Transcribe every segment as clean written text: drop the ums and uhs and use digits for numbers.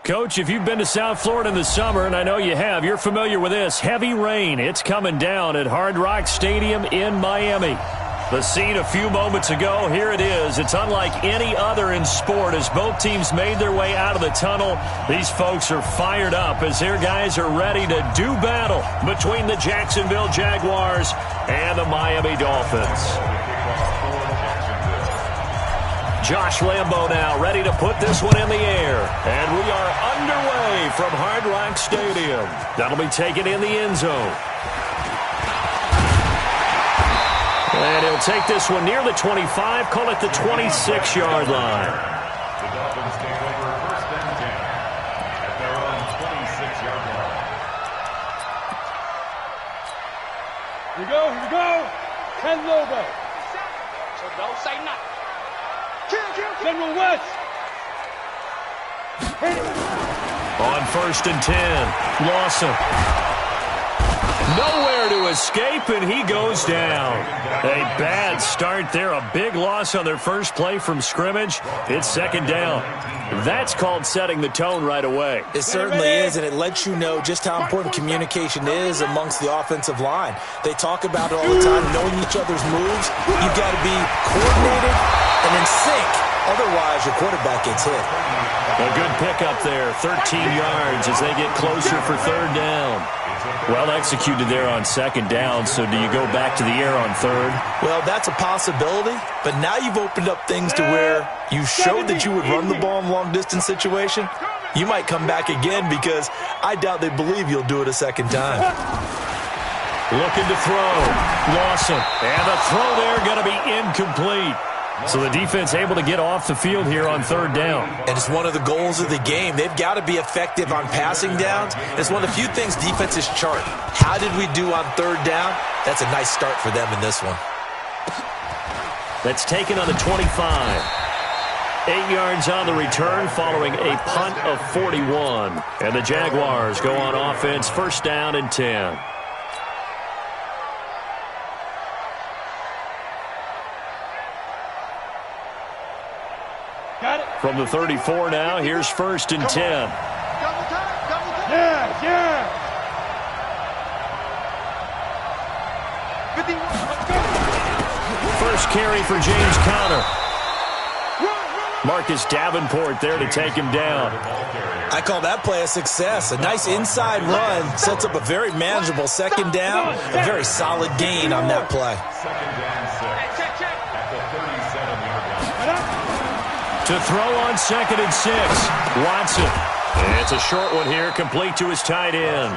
Coach, if you've been to South Florida in the summer, and I know you have, you're familiar with this. Heavy rain. It's coming down at Hard Rock Stadium in Miami. The scene a few moments ago, here it is. It's unlike any other in sport as both teams made their way out of the tunnel. These folks are fired up as their guys are ready to do battle between the Jacksonville Jaguars and the Miami Dolphins. Josh Lambo now ready to put this one in the air. And we are underway from Hard Rock Stadium. That'll be taken in the end zone. And he'll take this one near the 25, call it the 26-yard line. The Dolphins take over first and 10 at their own 26-yard line. Here we go. Ken Logo. So don't say nothing. General West. On first and 10, Lawson. Nowhere to escape, and he goes down. A bad start there. A big loss on their first play from scrimmage. It's second down. That's called setting the tone right away. It certainly is, and it lets you know just how important communication is amongst the offensive line. They talk about it all the time, knowing each other's moves. You've got to be coordinated and in sync. Otherwise, your quarterback gets hit. A good pickup there, 13 yards as they get closer for third down. Well executed there on second down, so do you go back to the air on third? Well, that's a possibility, but now you've opened up things to where you showed that you would run the ball in long-distance situation. You might come back again because I doubt they believe you'll do it a second time. Looking to throw. Lawson. And the throw there going to be incomplete. So the defense able to get off the field here on third down. And it's one of the goals of the game. They've got to be effective on passing downs. It's one of the few things defenses chart. How did we do on third down? That's a nice start for them in this one. That's taken on the 25. 8 yards on the return following a punt of 41. And the Jaguars go on offense, first down and 10. From the 34 now, here's first and 10. Yeah. First carry for James Conner. Marcus Davenport there to take him down. I call that play a success. A nice inside run sets up a very manageable second down. A very solid gain on that play. Second down 6 at the 37-yard line. To throw on second and 6, Watson. And it's a short one here, complete to his tight end.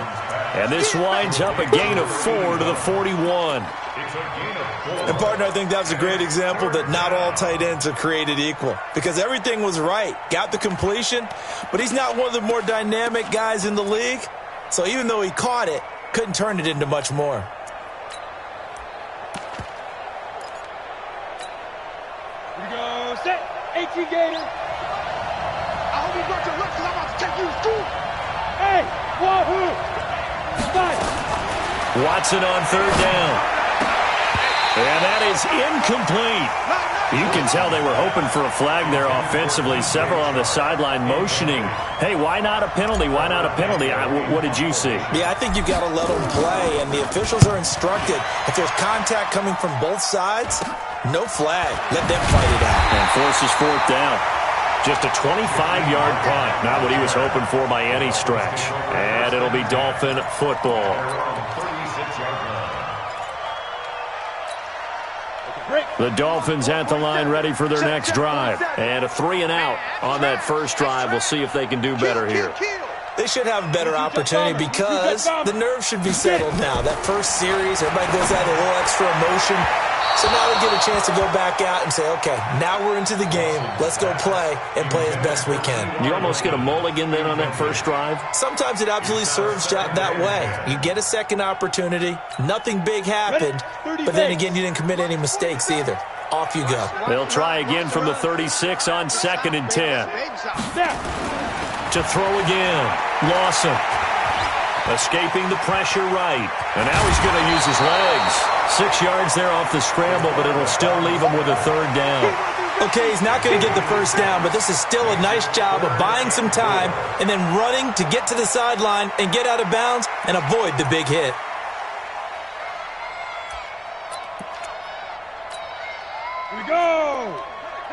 And this winds up a gain of 4 to the 41. And, partner, I think that's a great example that not all tight ends are created equal. Because everything was right. Got the completion, but he's not one of the more dynamic guys in the league. So even though he caught it, couldn't turn it into much more. Here we go. Set. 18 Gator. I hope you brought your lips because I'm about to take you to school. Hey, wahoo. Fight. Watson on third down. And that is incomplete. You can tell they were hoping for a flag there offensively. Several on the sideline motioning. Hey, why not a penalty? Why not a penalty? What did you see? Yeah, I think you've got to let them play, and the officials are instructed. If there's contact coming from both sides, no flag. Let them fight it out. And forces fourth down. Just a 25-yard punt. Not what he was hoping for by any stretch. And it'll be Dolphin football. The Dolphins at the line ready for their next drive. And a 3-and-out on that first drive. We'll see if they can do better here. They should have a better opportunity because the nerves should be settled now. That first series, everybody goes out with a little extra emotion. So now they get a chance to go back out and say, okay, now we're into the game. Let's go play and play as best we can. You almost get a mulligan then on that first drive? Sometimes it absolutely serves that way. You get a second opportunity. Nothing big happened. But then again, you didn't commit any mistakes either. Off you go. They'll try again from the 36 on second and 10. To throw again. Lawson. Escaping the pressure right. And now he's going to use his legs. 6 yards there off the scramble, but it'll still leave him with a third down. Okay, he's not going to get the first down, but this is still a nice job of buying some time and then running to get to the sideline and get out of bounds and avoid the big hit. Here we go.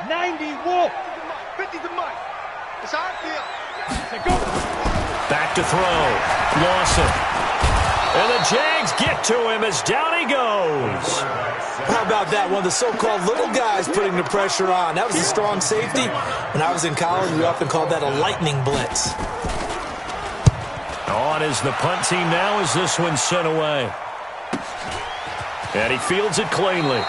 90 Wolf. 50 to Mike. It's how I feel. Say go. Back to throw. Lawson. And the Jags get to him as down he goes. How about that? One of the so-called little guys putting the pressure on. That was a strong safety. When I was in college, we often called that a lightning blitz. On is the punt team now as this one's sent away. And he fields it cleanly.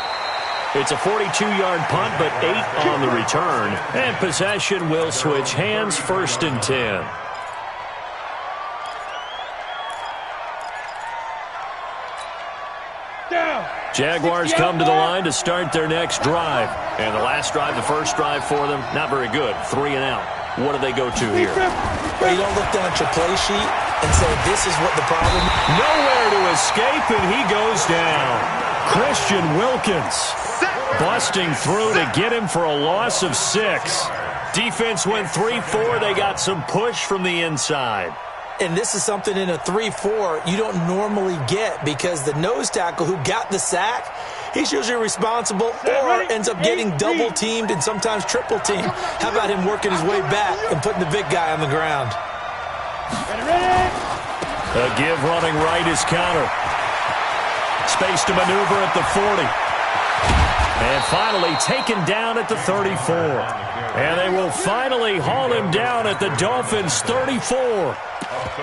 It's a 42-yard punt, but 8 on the return. And possession will switch hands, 1st and 10. Jaguars come to the line to start their next drive. And the last drive, the first drive for them, not very good. 3 and out. What do they go to here? Well, you don't look down at your play sheet and say, this is what the problem is. Nowhere to escape, and he goes down. Christian Wilkins busting through to get him for a loss of 6. Defense went 3-4. They got some push from the inside. And this is something in a 3-4 you don't normally get because the nose tackle who got the sack, he's usually responsible or ends up getting double-teamed and sometimes triple-teamed. How about him working his way back and putting the big guy on the ground? A give running right is counter. Space to maneuver at the 40. And finally taken down at the 34. And they will finally haul him down at the Dolphins' 34.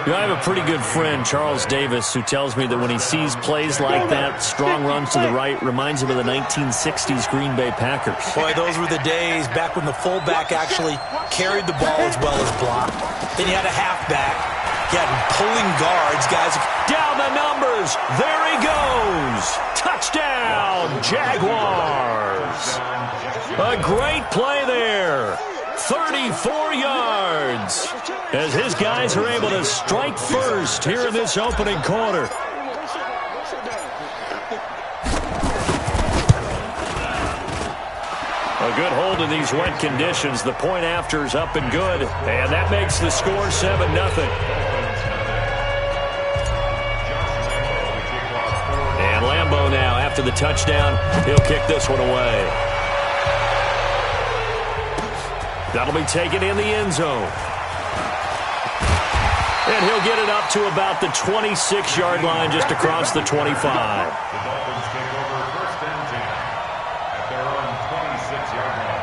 You know, I have a pretty good friend, Charles Davis, who tells me that when he sees plays like that, strong runs to the right, reminds him of the 1960s Green Bay Packers. Boy, those were the days back when the fullback actually carried the ball as well as blocked. Then you had a halfback. You had pulling guards, guys. Down the numbers. There he goes. Touchdown, Jaguars. A great play there. 34 yards as his guys are able to strike first here in this opening quarter. A good hold in these wet conditions. The point after is up and good, and that makes the score 7-0. And Lambeau now, after the touchdown, he'll kick this one away. That'll be taken in the end zone. And he'll get it up to about the 26-yard line just across the 25. The Dolphins take over 1st and 10 at their own 26-yard line.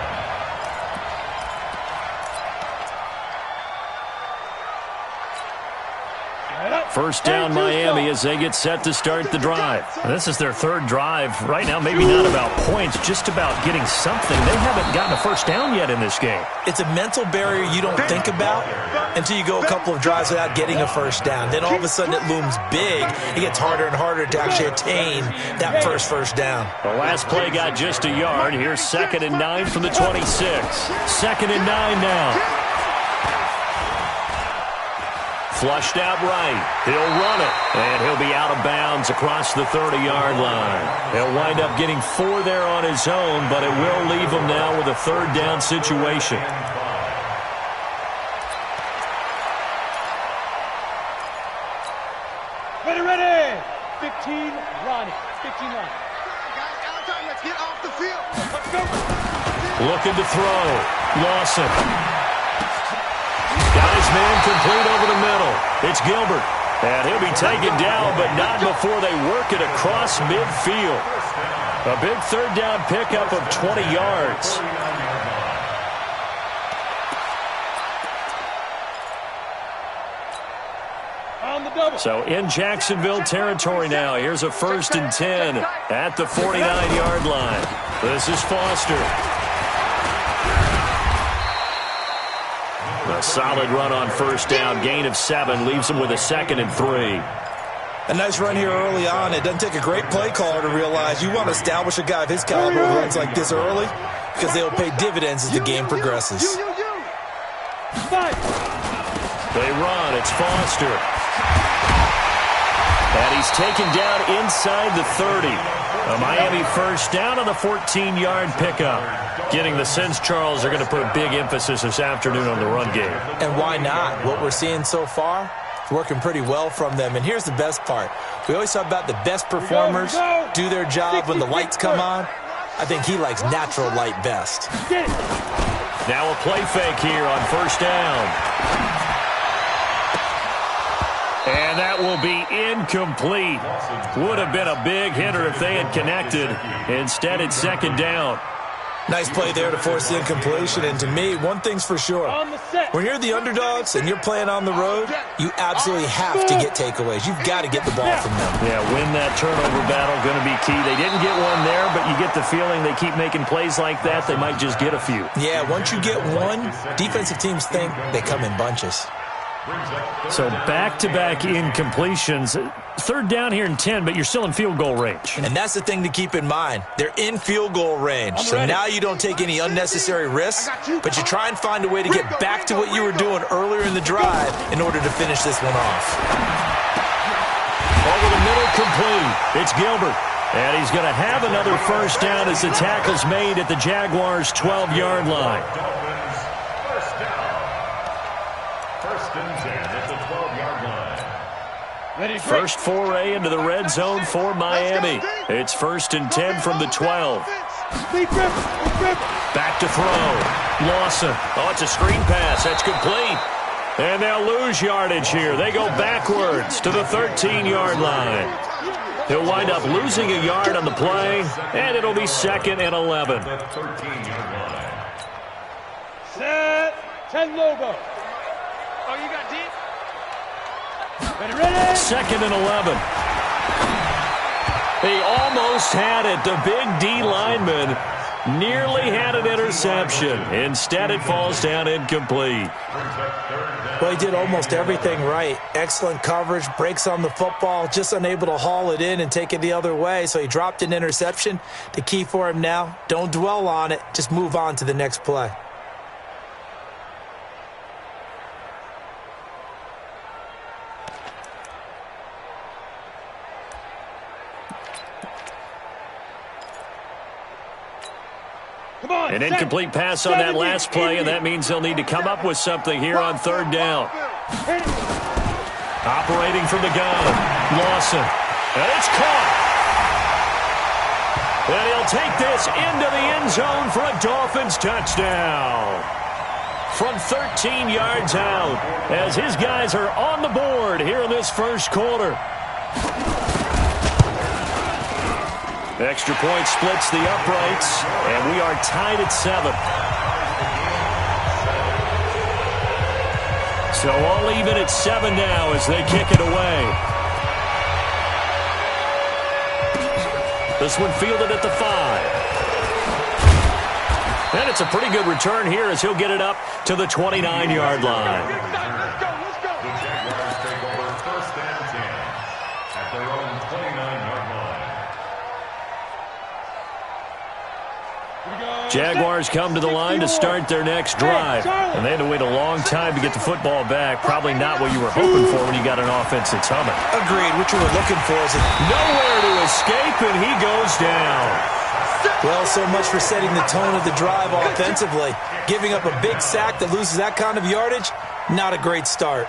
First down Miami as they get set to start the drive. This is their 3rd drive. Right now, maybe not about points, just about getting something. They haven't gotten a first down yet in this game. It's a mental barrier you don't think about until you go a couple of drives without getting a first down. Then all of a sudden it looms big. It gets harder and harder to actually attain that first down. The last play got just a yard. Here's 2nd and 9 from the 26. 2nd and 9 now. Flushed out right. He'll run it. And he'll be out of bounds across the 30-yard line. He'll wind up getting 4 there on his own, but it will leave him now with a 3rd down situation. Ready. 15, Ronnie. 15 line. Let's get off the field. Let's go. Looking to throw. Lawson. Got his man complete over the middle. It's Gilbert. And he'll be taken down, but not before they work it across midfield. A big 3rd down pickup of 20 yards. On the double. So in Jacksonville territory now. Here's a 1st and 10 at the 49-yard line. This is Foster. A solid run on 1st down. Gain of 7 leaves him with a 2nd and 3. A nice run here early on. It doesn't take a great play caller to realize you want to establish a guy of his caliber who runs like this early because they'll pay dividends as the game progresses. Five. They run. It's Foster. And he's taken down inside the 30. A Miami first down on the 14-yard pickup. Getting the sense, Charles, they're going to put a big emphasis this afternoon on the run game. And why not? What we're seeing so far, it's working pretty well from them. And here's the best part. We always talk about the best performers do their job when the lights come on. I think he likes natural light best. Now a play fake here on first down. And that will be incomplete. Would have been a big hitter if they had connected. Instead, it's second down. Nice play there to force the incompletion. And to me, one thing's for sure. When you're the underdogs and you're playing on the road, you absolutely have to get takeaways. You've got to get the ball from them. Yeah, win that turnover battle, going to be key. They didn't get one there, but you get the feeling they keep making plays like that, they might just get a few. Yeah, once you get one, defensive teams think they come in bunches. So back-to-back incompletions. Third down here in 10, but you're still in field goal range. And that's the thing to keep in mind. They're in field goal range. So now you don't take any unnecessary risks, but you try and find a way to get back to what you were doing earlier in the drive in order to finish this one off. Over the middle, complete. It's Gilbert. And he's going to have another first down as the tackle's made at the Jaguars' 12-yard line. First foray into the red zone for Miami. It's 1st and 10 from the 12. Back to throw. Lawson. Oh, it's a screen pass. That's complete. And they'll lose yardage here. They go backwards to the 13-yard line. He'll wind up losing a yard on the play, and it'll be 2nd and 11. Set. 10 logo. Oh, you got deep? Ready. 2nd and 11. He almost had it. The big D lineman nearly had an interception. Instead, it falls down incomplete. Well, he did almost everything right. Excellent coverage, breaks on the football, just unable to haul it in and take it the other way. So he dropped an interception. The key for him now, don't dwell on it. Just move on to the next play. An incomplete pass on that last play, and that means they'll need to come up with something here on third down. Operating from the gun, Lawson. And it's caught. And he'll take this into the end zone for a Dolphins touchdown. From 13 yards out, as his guys are on the board here in this first quarter. Extra point splits the uprights, and we are tied at 7. So all even at 7 now as they kick it away. This one fielded at the 5. And it's a pretty good return here as he'll get it up to the 29-yard line. Jaguars come to the line to start their next drive. And they had to wait a long time to get the football back. Probably not what you were hoping for when you got an offense that's humming. Agreed. What you were looking for is nowhere to escape, and he goes down. Well, so much for setting the tone of the drive offensively. Giving up a big sack that loses that kind of yardage, not a great start.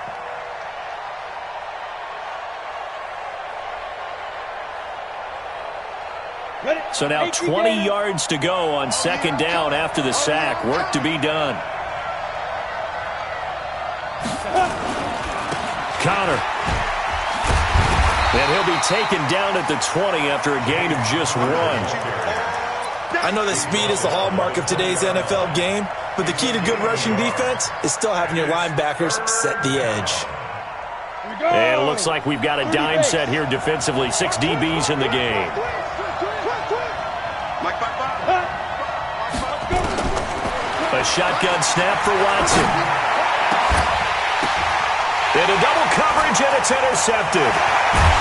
So now 20 yards to go on second down after the sack. Work to be done. Connor. And he'll be taken down at the 20 after a gain of just 1. I know that speed is the hallmark of today's NFL game, but the key to good rushing defense is still having your linebackers set the edge. And it looks like we've got a dime set here defensively. 6 DBs in the game. A shotgun snap for Watson. Into double coverage, and it's intercepted.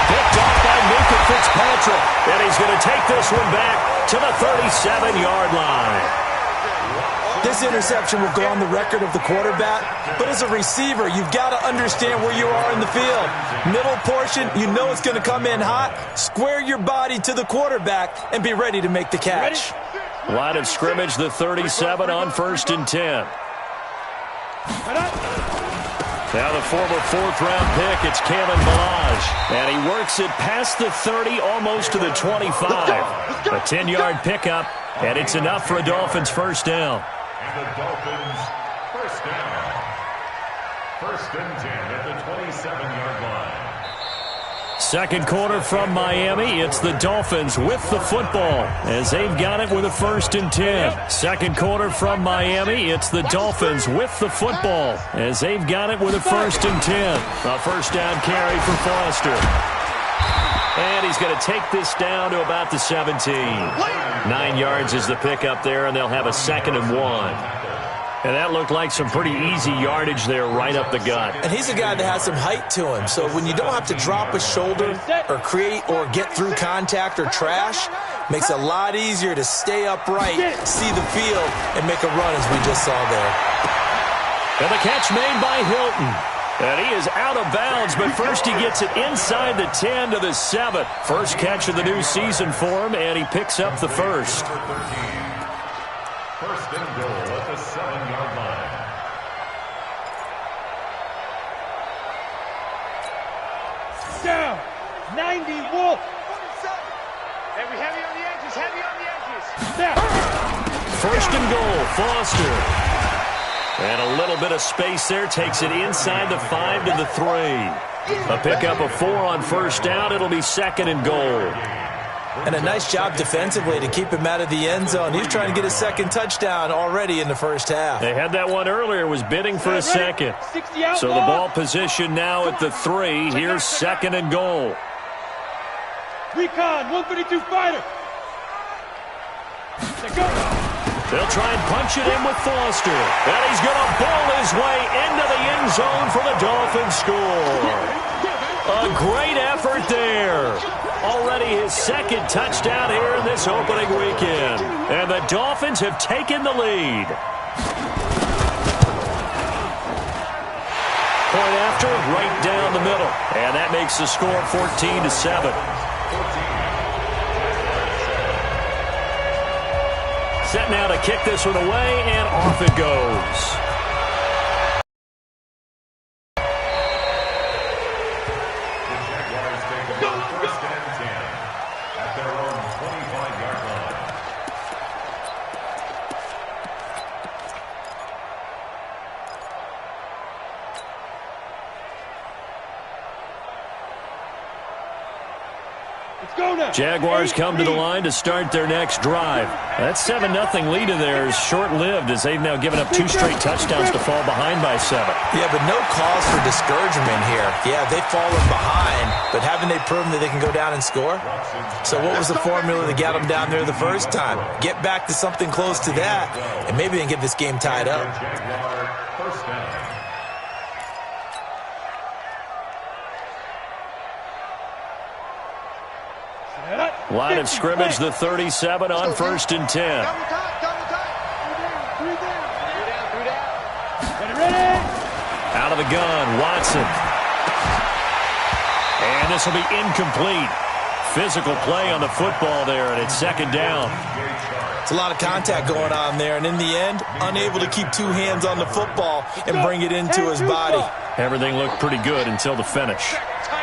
Picked off by Minka Fitzpatrick. And he's going to take this one back to the 37-yard line. This interception will go on the record of the quarterback, but as a receiver, you've got to understand where you are in the field. Middle portion, you know it's going to come in hot. Square your body to the quarterback and be ready to make the catch. Line of scrimmage, the 37 on 1st and 10. Now the former 4th-round pick, it's Kalen Ballage. And he works it past the 30, almost to the 25. A 10-yard pickup, and it's enough for a Dolphins first down. And the Dolphins first down. 1st and 10 at the 27-yard line. Second quarter from Miami. It's the Dolphins with the football as they've got it with a 1st and 10. Second quarter from Miami. It's the Dolphins with the football as they've got it with a 1st and 10. A first down carry for Foster. And he's going to take this down to about the 17. 9 yards is the pickup there, and they'll have a 2nd and 1. And that looked like some pretty easy yardage there right up the gut. And he's a guy that has some height to him, so when you don't have to drop a shoulder or create or get through contact or trash, makes it a lot easier to stay upright, see the field, and make a run as we just saw there. And the catch made by Hilton. And he is out of bounds, but first he gets it inside the 10 to the 7. First catch of the new season for him, and he picks up the first. 1st and goal at the 7-yard line. Down. 90 Wolf. Heavy on the edges. Heavy on the edges. Snap. First and goal, Foster. And a little bit of space there, takes it inside the 5 to the 3. A pickup of 4 on first down. It'll be 2nd and goal. And a nice job defensively to keep him out of the end zone. He's trying to get a 2nd touchdown already in the first half. They had that one earlier, was bidding for a 2nd. So the ball position now at the 3. Here's 2nd and goal. Recon, 132 fighter. They'll try and punch it in with Foster. And he's going to bowl his way into the end zone for the Dolphins score. A great effort there. Already his 2nd touchdown here in this opening weekend. And the Dolphins have taken the lead. Point after, right down the middle. And that makes the score 14 to 7. Set now to kick this one away, and off it goes. Jaguars come to the line to start their next drive. That 7-0 lead of theirs short-lived as they've now given up 2 straight touchdowns to fall behind by 7. Yeah, but no cause for discouragement here. Yeah, they've fallen behind, but haven't they proven that they can go down and score? So what was the formula that got them down there the first time? Get back to something close to that, and maybe they can get this game tied up. First down. Line of scrimmage, the 37 on 1st and 10. Double time. 3 down. Ready. Out of the gun, Watson. And this will be incomplete. Physical play on the football there, and it's 2nd down. It's a lot of contact going on there, and in the end, unable to keep 2 hands on the football and bring it into his body. Everything looked pretty good until the finish.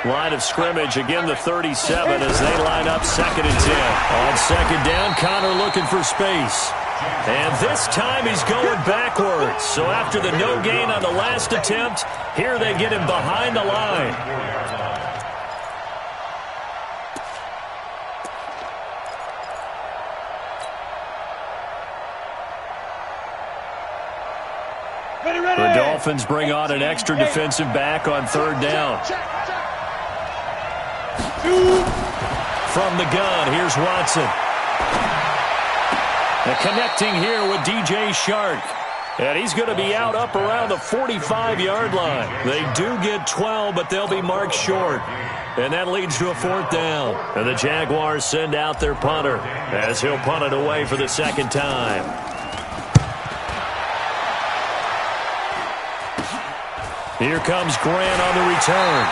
Line of scrimmage, again the 37 as they line up 2nd and 10. On 2nd down, Connor looking for space. And this time he's going backwards. So after the no gain on the last attempt, here they get him behind the line. The Dolphins bring on an extra defensive back on 3rd down. From the gun, here's Watson. And connecting here with DJ Shark. And he's going to be out up around the 45-yard line. They do get 12, but they'll be marked short. And that leads to a 4th down. And the Jaguars send out their punter as he'll punt it away for the 2nd time. Here comes Grant on the return.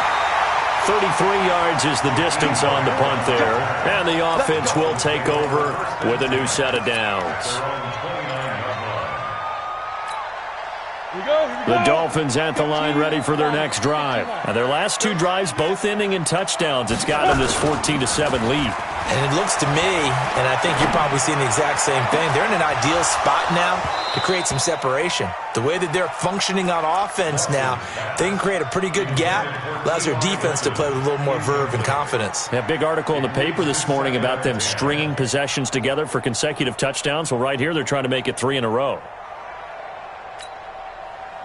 33 yards is the distance on the punt there. And the offense will take over with a new set of downs. The Dolphins at the line ready for their next drive. Now their last two drives both ending in touchdowns. It's got them this 14-7 lead. And it looks to me, and I think you're probably seeing the exact same thing, they're in an ideal spot now to create some separation. The way that they're functioning on offense now, they can create a pretty good gap, allows their defense to play with a little more verve and confidence. A big article in the paper this morning about them stringing possessions together for consecutive touchdowns. Well, right here they're trying to make it 3 in a row.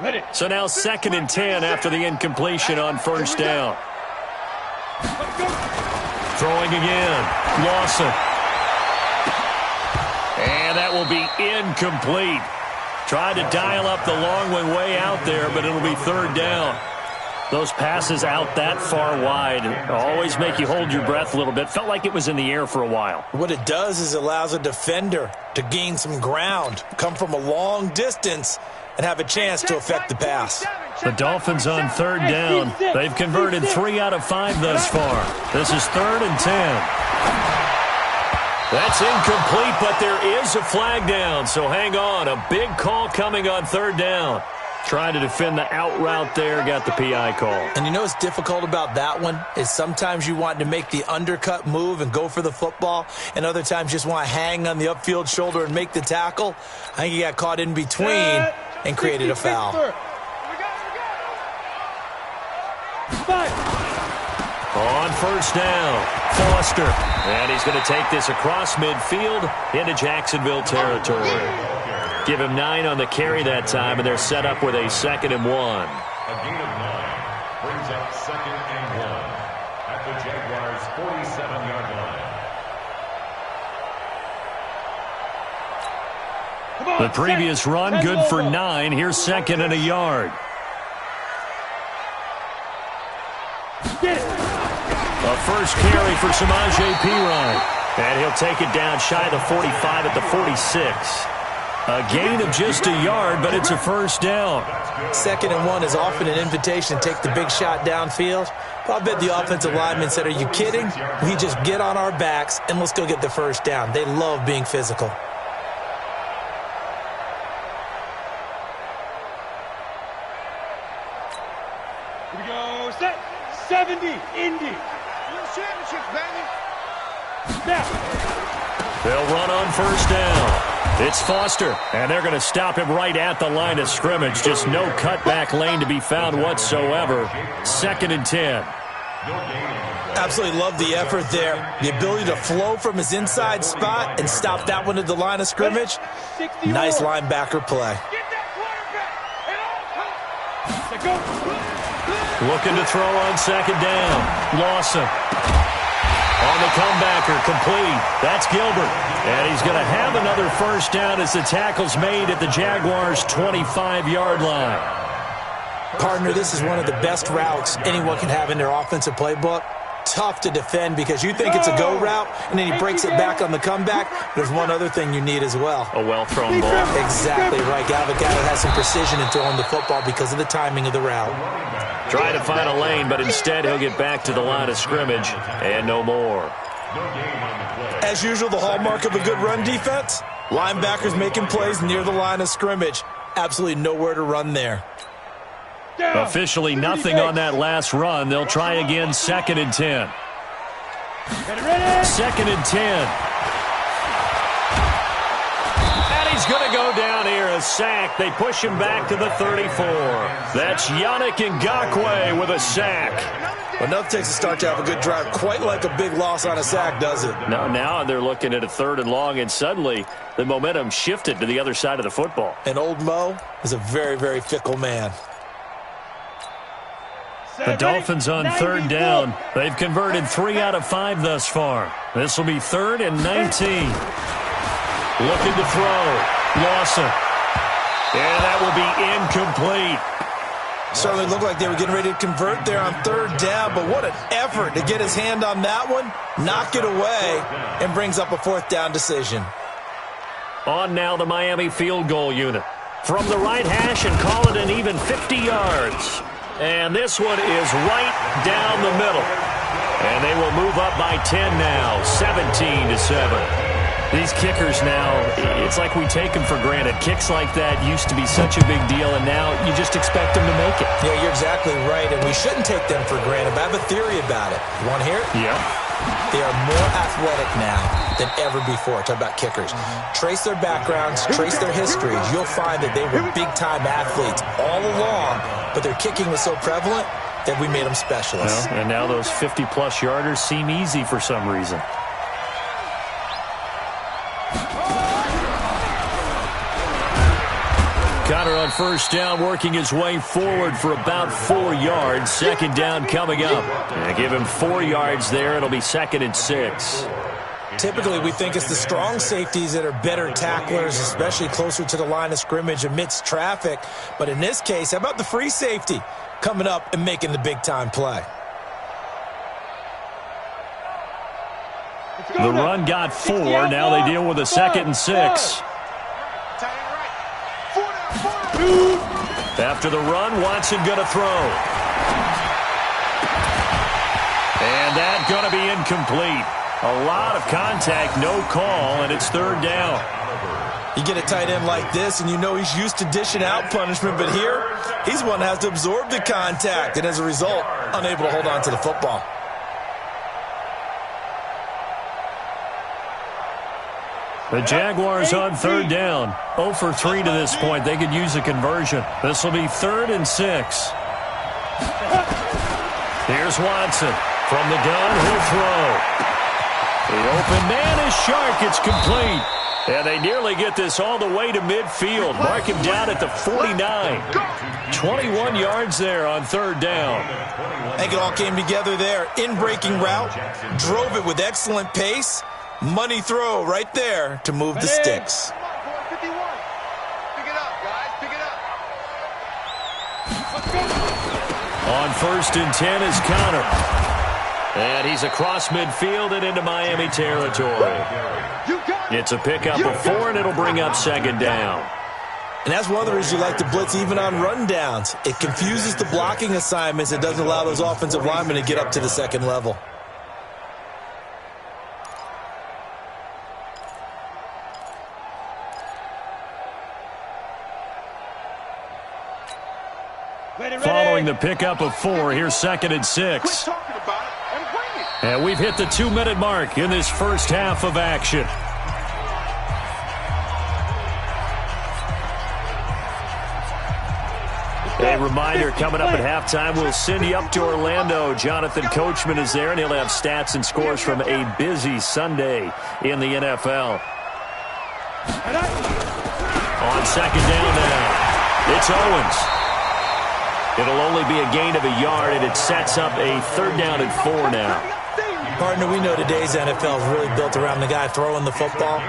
Ready. So now 2nd and 10 after the incompletion on first down. Throwing again. Lawson. And that will be incomplete. Tried to dial up the long one way out there, but it'll be 3rd down. Those passes out that far wide always make you hold your breath a little bit. Felt like it was in the air for a while. What it does is it allows a defender to gain some ground, come from a long distance, and have a chance to affect the pass. The Dolphins on 3rd down. They've converted 3 out of 5 thus far. This is 3rd and 10. That's incomplete, but there is a flag down, so hang on. A big call coming on 3rd down. Trying to defend the out route there, got the PI call. And you know what's difficult about that one is sometimes you want to make the undercut move and go for the football, and other times just want to hang on the upfield shoulder and make the tackle. I think he got caught in between and created a foul. On first down, Foster. And he's going to take this across midfield into Jacksonville territory. Give him 9 on the carry that time, and they're set up with a 2nd and 1. A gain of 9 brings up 2nd and 1 at the Jaguars' 47-yard line. The previous run, good for 9. Here's 2nd and a yard. A first carry for Samaje Perine. And he'll take it down shy of the 45 at the 46. A gain of just a yard, but it's a first down. 2nd and 1 is often an invitation to take the big shot downfield. But I bet the offensive lineman said, are you kidding? We just get on our backs and let's go get the first down. They love being physical. Here we go. Set. 70. Indy. Championship, baby. Snap. They'll run on first down. It's Foster, and they're going to stop him right at the line of scrimmage. Just no cutback lane to be found whatsoever. 2nd and 10. Absolutely love the effort there. The ability to flow from his inside spot and stop that one at the line of scrimmage. Nice linebacker play. Looking to throw on 2nd down. Lawson. On the comebacker, complete. That's Gilbert. And he's going to have another first down as the tackle's made at the Jaguars' 25-yard line. Partner, this is one of the best routes anyone can have in their offensive playbook. Tough to defend because you think it's a go route, and then he breaks it back on the comeback. There's one other thing you need as well. A well-thrown ball. Exactly right. Galvin has some precision in throwing the football because of the timing of the route. Trying to find a lane, but instead he'll get back to the line of scrimmage and no more. As usual, the hallmark of a good run defense, linebackers making plays near the line of scrimmage. Absolutely nowhere to run there. Officially nothing on that last run. They'll try again, 2nd and 10. 2nd and 10. And he's going to go down here, a sack. They push him back to the 34. That's Yannick Ngakoue with a sack. Well, nothing takes a start to have a good drive, quite like a big loss on a sack, does it? Now they're looking at a 3rd and long, and suddenly the momentum shifted to the other side of the football. And old Mo is a very, very fickle man. The Dolphins on 3rd down. They've converted 3 out of 5 thus far. This will be 3rd and 19. Looking to throw. Lawson. And that will be incomplete. Certainly looked like they were getting ready to convert there on 3rd down, but what an effort to get his hand on that one, knock it away, and brings up a 4th down decision. On now the Miami field goal unit. From the right hash and call it an even 50 yards. And this one is right down the middle. And they will move up by 10 now, 17-7. These kickers now, it's like we take them for granted. Kicks like that used to be such a big deal, and now you just expect them to make it. Yeah, you're exactly right, and we shouldn't take them for granted. But I have a theory about it. You want to hear it? Yeah. They are more athletic now than ever before. Talk about kickers. Trace their backgrounds, trace their histories. You'll find that they were big-time athletes all along, but their kicking was so prevalent that we made them specialists. Well, and now those 50-plus yarders seem easy for some reason. Connor on first down, working his way forward for about 4 yards. Second down coming up. And give him 4 yards there. It'll be 2nd and 6. Typically, we think it's the strong safeties that are better tacklers, especially closer to the line of scrimmage amidst traffic. But in this case, how about the free safety coming up and making the big-time play? The run got 4. Now they deal with a 2nd and 6. After the run, Watson going to throw. And that going to be incomplete. A lot of contact, no call, and it's 3rd down. You get a tight end like this, and you know he's used to dishing out punishment, but here, he's one that has to absorb the contact, and as a result, unable to hold on to the football. The Jaguars on 3rd down. 0 for 3 to this point. They could use a conversion. This will be 3rd and 6. Here's Watson. From the gun, he'll throw. The open man is sharp. It's complete. And they nearly get this all the way to midfield. Mark him down at the 49. 21 yards there on 3rd down. I think it all came together there. In-breaking route. Drove it with excellent pace. Money throw right there to move the sticks. On 1st and 10 is Connor. And he's across midfield and into Miami territory. It's a pickup of 4, and it'll bring up 2nd down. And that's one of the reasons you like to blitz even on rundowns. It confuses the blocking assignments. It doesn't allow those offensive linemen to get up to the 2nd level. Following the pickup of 4, here's 2nd and 6. And we've hit the 2-minute mark in this first half of action. A reminder, coming up at halftime, we'll send you up to Orlando. Jonathan Coachman is there, and he'll have stats and scores from a busy Sunday in the NFL. On 2nd down now, it's Owens. It'll only be a gain of a yard, and it sets up a 3rd down and 4 now. Partner, we know today's NFL is really built around the guy throwing the football.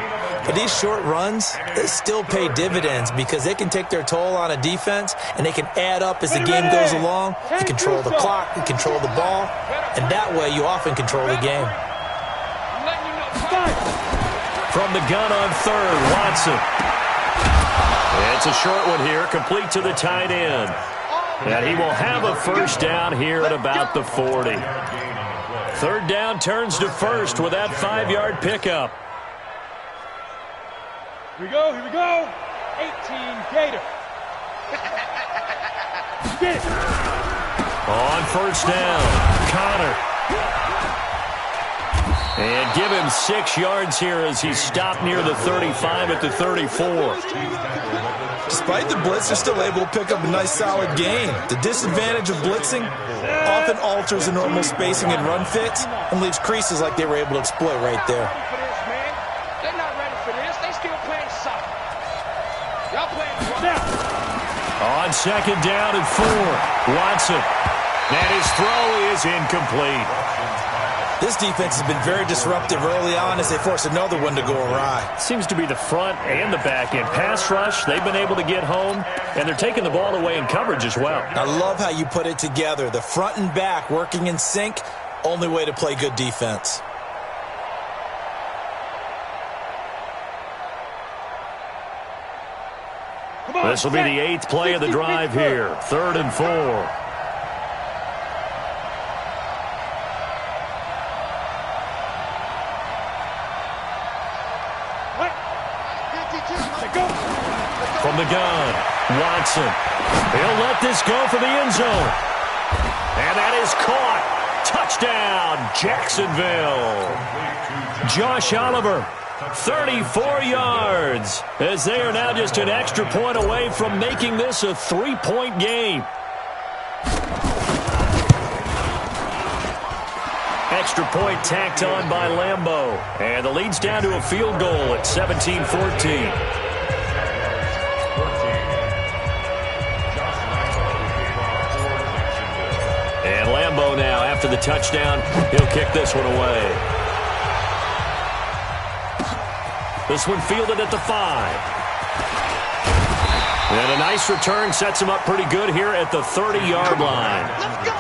But these short runs, they still pay dividends because they can take their toll on a defense, and they can add up as the game goes along. You control the clock, you control the ball, and that way you often control the game. From the gun on 3rd, Watson. It's a short one here, complete to the tight end. And he will have a 1st down here at about the 40. 3rd down turns to 1st with that 5-yard pickup. Here we go, here we go. 18 Gator. Get it. On 1st down, Connor. And give him 6 yards here as he's stopped near the 35 at the 34. Despite the blitz, they're still able to pick up a nice, solid gain. The disadvantage of blitzing often alters the normal spacing and run fits and leaves creases like they were able to exploit right there. They're not ready for this. They still playing soccer. Y'all playing On 2nd down and 4, Watson. And his throw is incomplete. This defense has been very disruptive early on as they force another one to go awry. Seems to be the front and the back end. Pass rush, they've been able to get home, and they're taking the ball away in coverage as well. I love how you put it together. The front and back working in sync, only way to play good defense. This will be the 8th play of the drive here. 3rd and 4. gun. Watson. He'll let this go for the end zone. And that is caught. Touchdown, Jacksonville. Josh Oliver, 34 yards, as they are now just an extra point away from making this a 3-point game. Extra point tacked on by Lambeau. And the lead's down to a field goal at 17-14. And Lambeau now, after the touchdown, he'll kick this one away. This one fielded at the 5. And a nice return sets him up pretty good here at the 30-yard line. Let's go.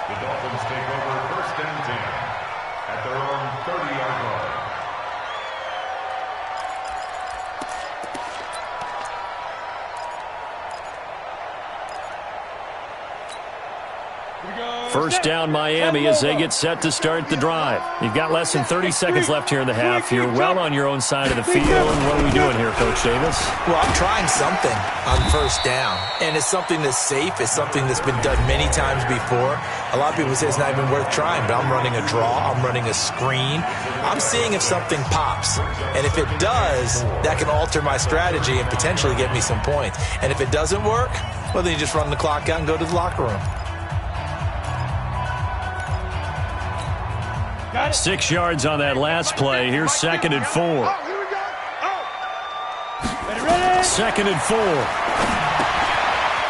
The Dolphins take over first and 10 at their own 30-yard line. First down Miami as they get set to start the drive. You've got less than 30 seconds left here in the half. You're well on your own side of the field. What are we doing here, Coach Davis? Well, I'm trying something on first down, and it's something that's safe. It's something that's been done many times before. A lot of people say it's not even worth trying, but I'm running a draw. I'm running a screen. I'm seeing if something pops, and if it does, that can alter my strategy and potentially get me some points. And if it doesn't work, well, then you just run the clock out and go to the locker room. 6 yards on that last play. Here's 2nd and 4. Second and 4.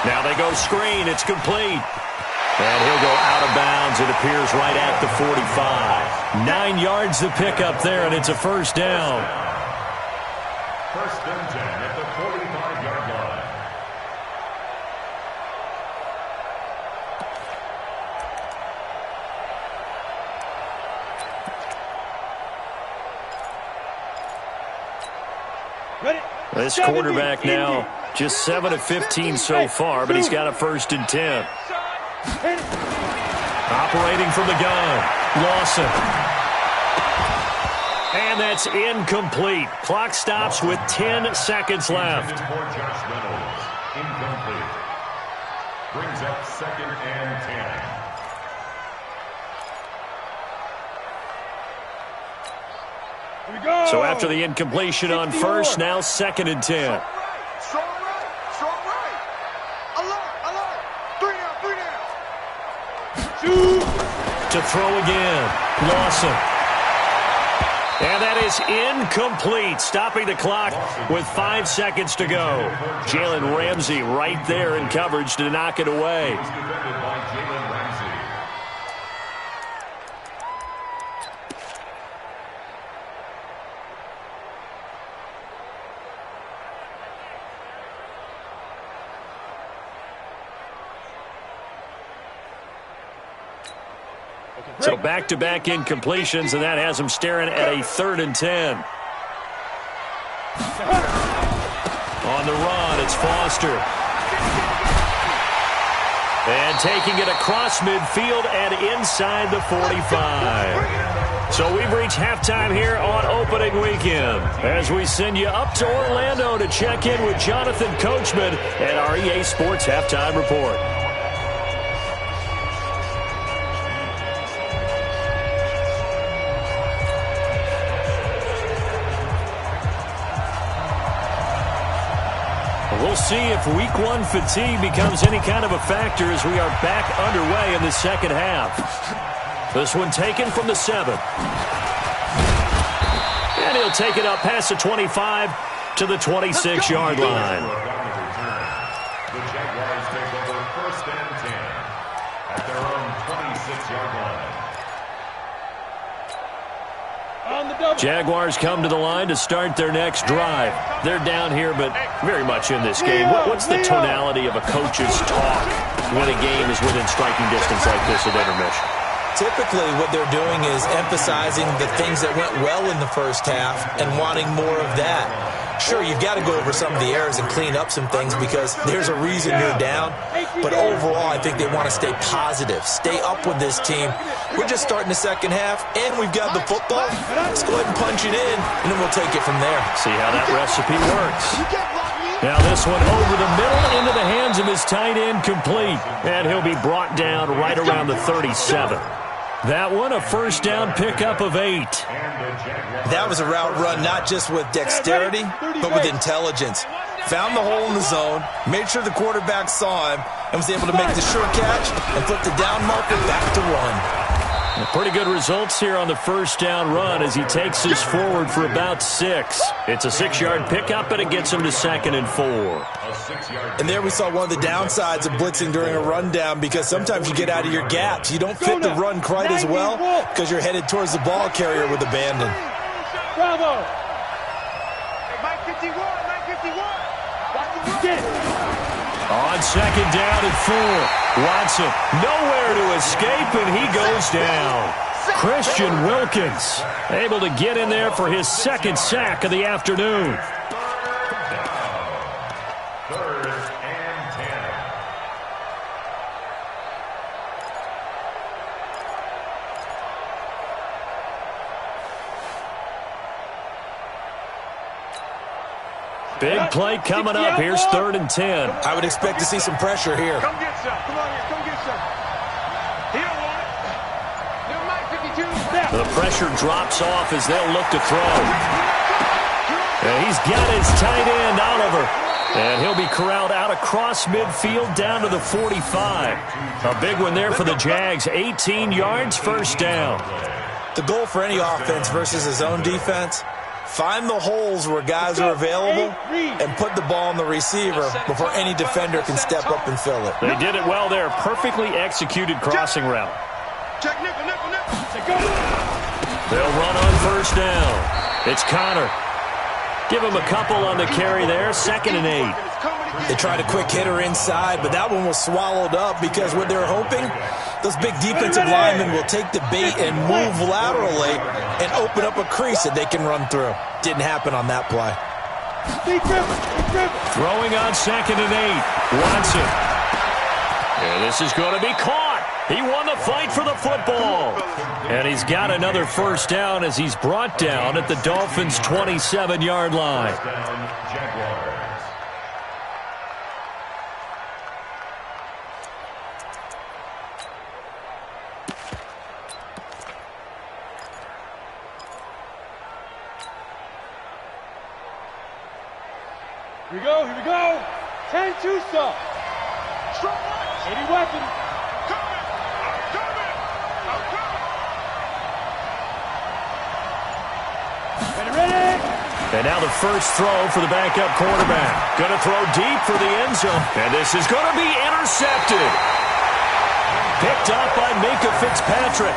Now they go screen. It's complete. And he'll go out of bounds. It appears right at the 45. 9 yards to pick up there, and it's a first down. First and 10 at the 45-yard line. This quarterback now just 7 of 15 so far, but he's got a first and 10. Operating from the gun, Lawson. And that's incomplete. Clock stops with 10 seconds left. Incomplete. Brings up 2nd and 10. So after the incompletion on first, now 2nd and 10. Strong right. Alert. 3 down. To throw again, Lawson. And that is incomplete, stopping the clock with 5 seconds to go. Jalen Ramsey right there in coverage to knock it away. Defended by Jalen Ramsey. So back-to-back incompletions, and that has him staring at a 3rd and 10. On the run, it's Foster. And taking it across midfield and inside the 45. So we've reached halftime here on opening weekend as we send you up to Orlando to check in with Jonathan Coachman at our EA Sports Halftime Report. We'll see if week 1 fatigue becomes any kind of a factor as we are back underway in the second half. This one taken from the 7. And he'll take it up past the 25 to the 26-yard line. The Jaguars take over first and 10 at their own 26-yard line. Jaguars come to the line to start their next drive. They're down here, but very much in this game. What's the tonality of a coach's talk when a game is within striking distance like this at intermission? Typically, what they're doing is emphasizing the things that went well in the first half and wanting more of that. Sure, you've got to go over some of the errors and clean up some things because there's a reason you're down. But overall, I think they want to stay positive, stay up with this team. We're just starting the second half, and we've got the football. Let's go ahead and punch it in, and then we'll take it from there. See how that recipe works. You can't block me. Now this one over the middle into the hands of his tight end, complete. And he'll be brought down right around the 37. That one, a first down pickup of 8. That was a route run not just with dexterity, but with intelligence. Found the hole in the zone, made sure the quarterback saw him, and was able to make the short catch and flip the down marker back to run. Pretty good results here on the first down run as he takes us forward for about 6. It's a 6-yard pickup, and it gets him to 2nd and 4. And there we saw one of the downsides of blitzing during a rundown, because sometimes you get out of your gaps. You don't fit the run quite as well because you're headed towards the ball carrier with abandon. Bravo! Mike 51, Mike 51. On 2nd down and 4. Watson nowhere to escape, and he goes down. Christian Wilkins able to get in there for his 2nd sack of the afternoon. Third and 10. Big play coming up. Here's 3rd and 10. I would expect to see some pressure here. Come get some. Come on here. Come get some. He don't want it. Little Mike 52. The pressure drops off as they'll look to throw. And he's got his tight end, Oliver. And he'll be corralled out across midfield down to the 45. A big one there for the Jags. 18 yards, first down. The goal for any offense versus his own defense: find the holes where guys are available and put the ball on the receiver before any defender can step up and fill it. They did it well there. Perfectly executed crossing route. Check nickel, nickel, nickel. They'll run on first down. It's Connor. Give him a couple on the carry there. 2nd and 8. They tried a quick hitter inside, but that one was swallowed up because what they're hoping, those big defensive linemen will take the bait and move laterally and open up a crease that they can run through. Didn't happen on that play. Throwing on 2nd and 8. Watson. And this is going to be caught. He won the fight for the football. And he's got another first down as he's brought down at the Dolphins' 27-yard line. Jaguars. Here we go, here we go. 10-2 stop. 80 weapons. Ready? And now the first throw for the backup quarterback. Going to throw deep for the end zone. And this is going to be intercepted. Picked up by Minka Fitzpatrick.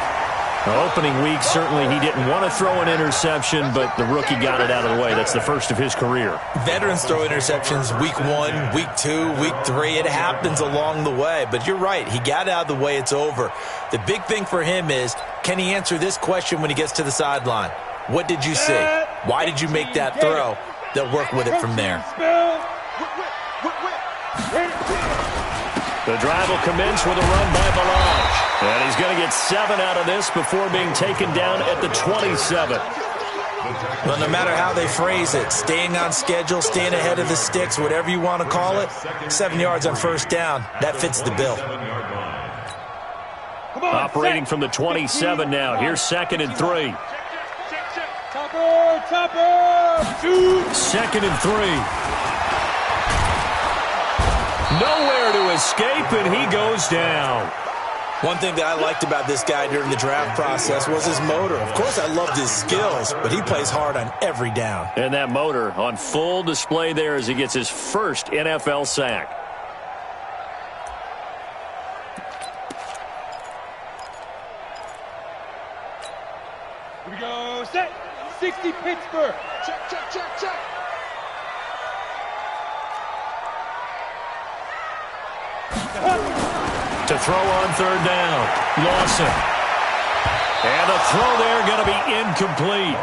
Now, opening week, certainly he didn't want to throw an interception, but the rookie got it out of the way. That's the first of his career. Veterans throw interceptions week 1, week 2, week 3. It happens along the way. But you're right. He got out of the way. It's over. The big thing for him is, can he answer this question when he gets to the sideline? What did you see? Why did you make that throw? They'll work with it from there. The drive will commence with a run by Balaj. And he's going to get 7 out of this before being taken down at the 27. Well, no matter how they phrase it, staying on schedule, staying ahead of the sticks, whatever you want to call it, 7 yards on first down, that fits the bill. Operating from the 27 now. Here's 2nd and 3. Topper, 2. 2nd and 3. Nowhere to escape, and he goes down. One thing that I liked about this guy during the draft process was his motor. Of course, I loved his skills, but he plays hard on every down. And that motor on full display there as he gets his first NFL sack. Here we go, set. 60 Pittsburgh. Check, check, check, check. To throw on third down. Lawson. And the throw there going to be incomplete.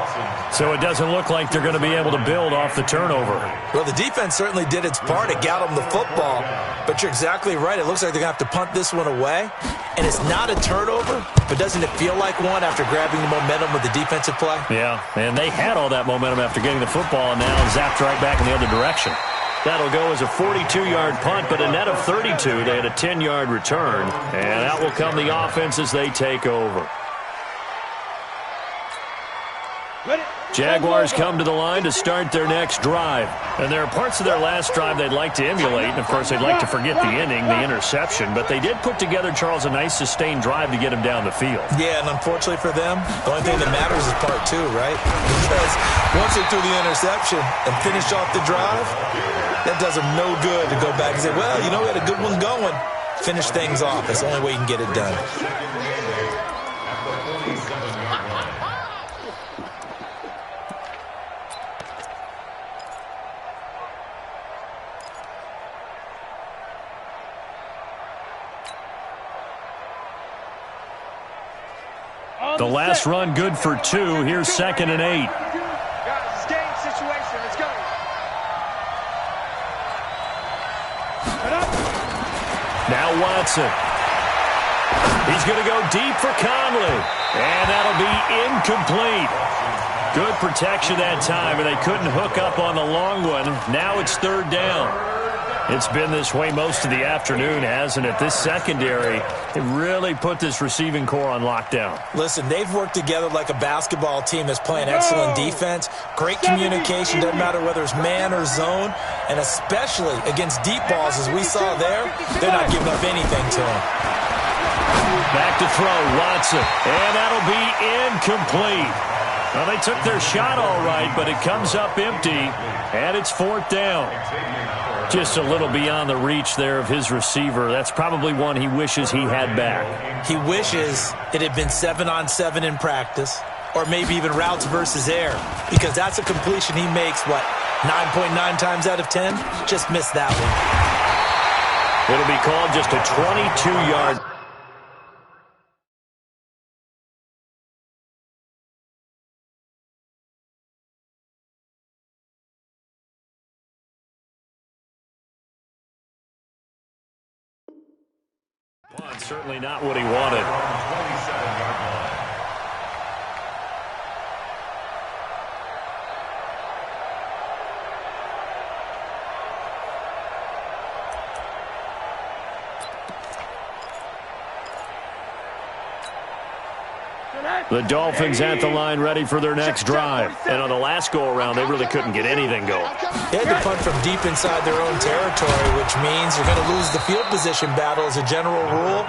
So it doesn't look like they're going to be able to build off the turnover. Well, the defense certainly did its part. It got them the football. But you're exactly right. It looks like they're going to have to punt this one away. And it's not a turnover, but doesn't it feel like one after grabbing the momentum with the defensive play? Yeah, and they had all that momentum after getting the football, and now zapped right back in the other direction. That'll go as a 42-yard punt, but a net of 32. They had a 10-yard return, and that will come the offense as they take over. Jaguars come to the line to start their next drive. And there are parts of their last drive they'd like to emulate, and of course they'd like to forget the inning, the interception, but they did put together, Charles, a nice sustained drive to get him down the field. Yeah, and unfortunately for them, the only thing that matters is part two, right? Because once they threw the interception and finished off the drive, that does them no good to go back and say, well, you know, we had a good one going. Finish things off. That's the only way you can get it done. The last run good for 2. Here's 2nd and 8. Guys, it's game situation. Let's go. Now Watson. He's going to go deep for Conley. And that'll be incomplete. Good protection that time, and they couldn't hook up on the long one. Now it's 3rd down. It's been this way most of the afternoon, hasn't it? This secondary, it really put this receiving core on lockdown. Listen, they've worked together like a basketball team that's playing excellent defense. Great communication, doesn't matter whether it's man or zone, and especially against deep balls, as we saw there, they're not giving up anything to them. Back to throw, Watson, and that'll be incomplete. Well, they took their shot all right, but it comes up empty, and it's 4th down. Just a little beyond the reach there of his receiver. That's probably one he wishes he had back. He wishes it had been 7-on-7 in practice, or maybe even routes versus air, because that's a completion he makes, 9.9 times out of 10? Just missed that one. It'll be called just a 22-yard. Certainly not what he wanted. The Dolphins at the line ready for their next drive. And on the last go-around, they really couldn't get anything going. They had to punt from deep inside their own territory, which means you're going to lose the field position battle as a general rule.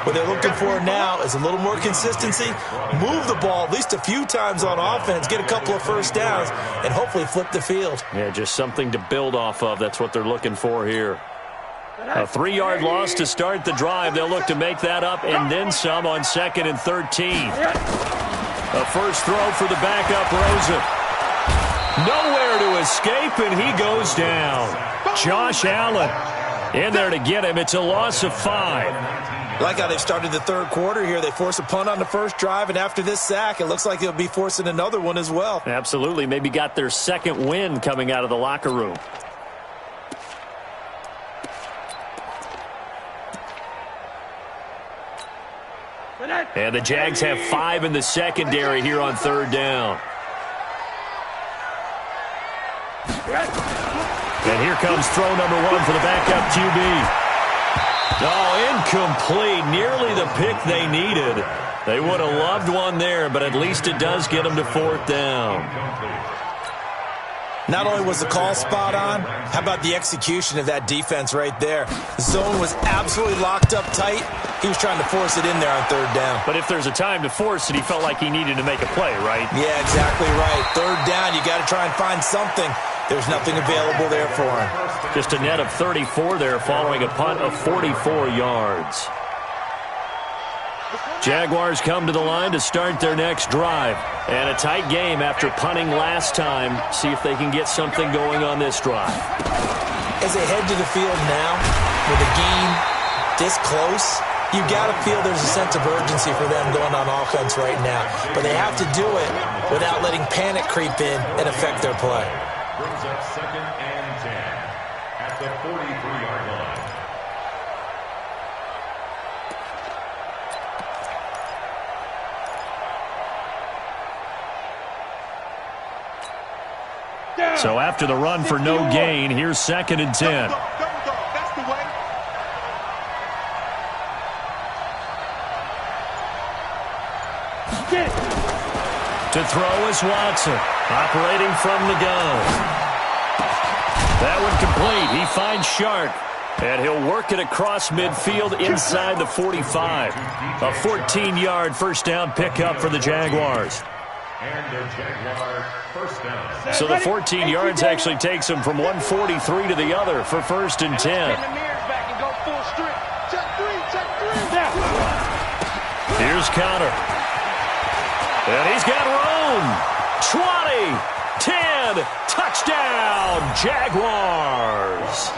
What they're looking for now is a little more consistency, move the ball at least a few times on offense, get a couple of first downs, and hopefully flip the field. Yeah, just something to build off of. That's what they're looking for here. A 3-yard loss to start the drive. They'll look to make that up and then some on 2nd and 13. A first throw for the backup, Rosen. Nowhere to escape, and he goes down. Josh Allen in there to get him. It's a loss of 5. I like how they've started the third quarter here. They force a punt on the first drive, and after this sack, it looks like they'll be forcing another one as well. Absolutely. Maybe got their second win coming out of the locker room. And the Jags have 5 in the secondary here on 3rd down. And here comes throw number 1 for the backup QB. Oh, incomplete. Nearly the pick they needed. They would have loved one there, but at least it does get them to 4th down. Not only was the call spot on, how about the execution of that defense right there? The zone was absolutely locked up tight. He was trying to force it in there on 3rd down. But if there's a time to force it, he felt like he needed to make a play, right? Yeah, exactly right. 3rd down, you got to try and find something. There's nothing available there for him. Just a net of 34 there following a punt of 44 yards. Jaguars come to the line to start their next drive. And a tight game after punting last time. See if they can get something going on this drive. As they head to the field now, with the game this close, you got to feel there's a sense of urgency for them going on offense right now. But they have to do it without letting panic creep in and affect their play. Brings up 2nd and 10 at the 43-yard line. So after the run for no gain, here's 2nd and 10. That's the way. To throw is Watson, operating from the gun. That one complete. He finds Shark, and he'll work it across midfield inside the 45. A 14-yard first down pickup for the Jaguars. And the Jaguar first down. So the 14 yards actually takes him from 143 to the other for 1st and 10. Pin the mirrors back and go full strip. Check three. Here's Connor. And he's got room. 20, 10, touchdown, Jaguars.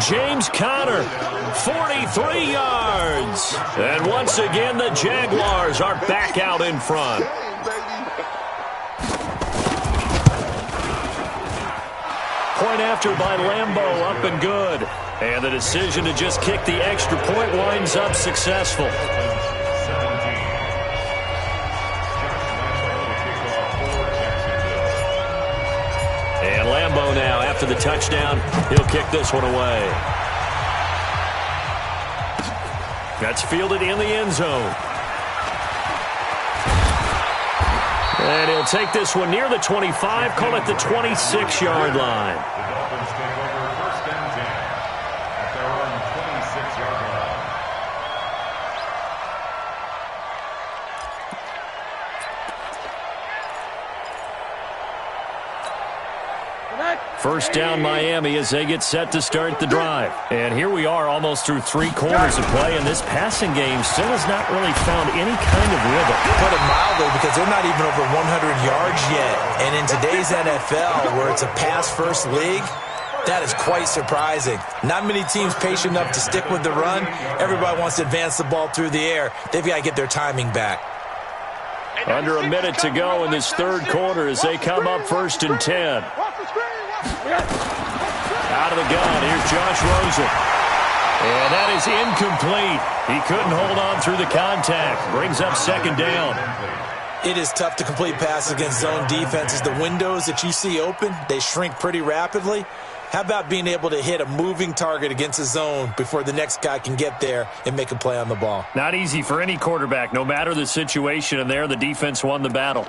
James Conner, 43 yards. And once again, the Jaguars are back out in front. Point after by Lambeau, up and good. And the decision to just kick the extra point winds up successful. And Lambeau now, after the touchdown, he'll kick this one away. That's fielded in the end zone. And he'll take this one near the 25, call it the 26-yard line. The Dolphins take over 1st and 10 at their own 26-yard line. First down Miami as they get set to start the drive. And here we are almost through 3 quarters of play, and this passing game still has not really found any kind of rhythm. Put it mildly, because they're not even over 100 yards yet. And in today's NFL, where it's a pass-first league, that is quite surprising. Not many teams patient enough to stick with the run. Everybody wants to advance the ball through the air. They've got to get their timing back. Under a minute to go in this 3rd quarter as they come up 1st and 10. Out of the gun, here's Josh Rosen. And that is incomplete. He couldn't hold on through the contact. Brings up 2nd down. It is tough to complete passes against zone defenses. The windows that you see open, they shrink pretty rapidly. How about being able to hit a moving target against a zone before the next guy can get there and make a play on the ball? Not easy for any quarterback, no matter the situation, and there the defense won the battle.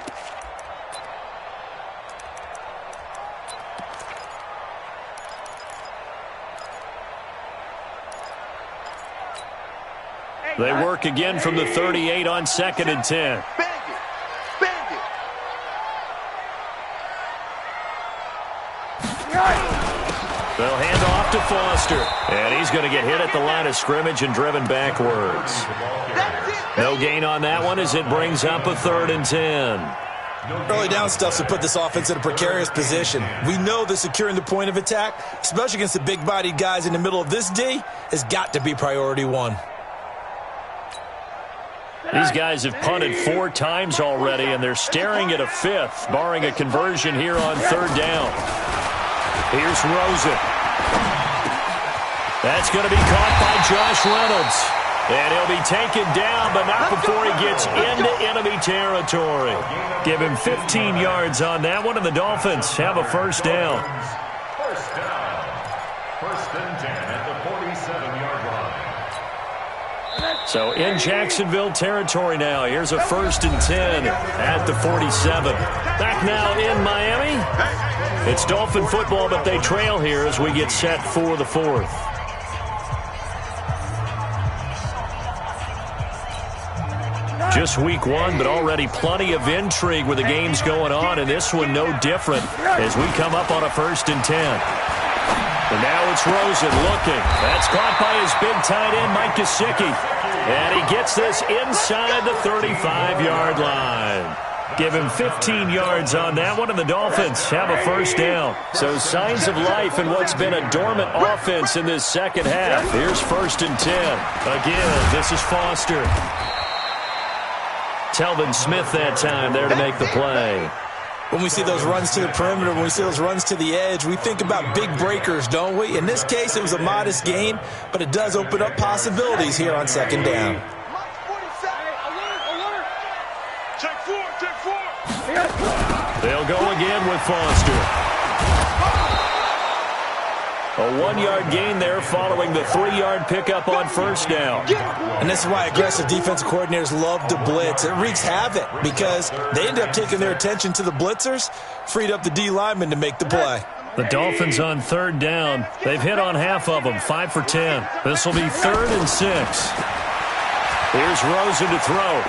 They work again from the 38 on 2nd and 10. They'll hand off to Foster. And he's going to get hit at the line of scrimmage and driven backwards. No gain on that one as it brings up a 3rd and 10. Early down stuff to put this offense in a precarious position. We know that securing the point of attack, especially against the big-bodied guys in the middle of this D, has got to be priority 1. These guys have punted 4 times already, and they're staring at a 5th, barring a conversion here on 3rd down. Here's Rosen. That's going to be caught by Josh Reynolds. And he'll be taken down, but not before he gets into enemy territory. Give him 15 yards on that one, and the Dolphins have a 1st down. First down. 1st and 10 at the 47-yard line. So in Jacksonville territory now. Here's a 1st and 10 at the 47. Back now in Miami. It's Dolphin football, but they trail here as we get set for the 4th. Just week 1, but already plenty of intrigue with the games going on, and this one no different as we come up on a 1st and 10. And now it's Rosen looking. That's caught by his big tight end, Mike Gesicki. And he gets this inside the 35-yard line. Give him 15 yards on that one, and the Dolphins have a 1st down. So signs of life in what's been a dormant offense in this 2nd half. Here's 1st and 10. Again, this is Foster. Telvin Smith that time there to make the play. When we see those runs to the perimeter, when we see those runs to the edge, we think about big breakers, don't we? In this case, it was a modest game, but it does open up possibilities here on 2nd down. Check 4. They'll go again with Foster. A 1-yard gain there following the 3-yard pickup on first down. And this is why aggressive defensive coordinators love to blitz. It wreaks havoc because they end up taking their attention to the blitzers, freed up the D lineman to make the play. The Dolphins on third down. They've hit on half of them, 5 for 10. This will be 3rd and 6. Here's Rosen to throw.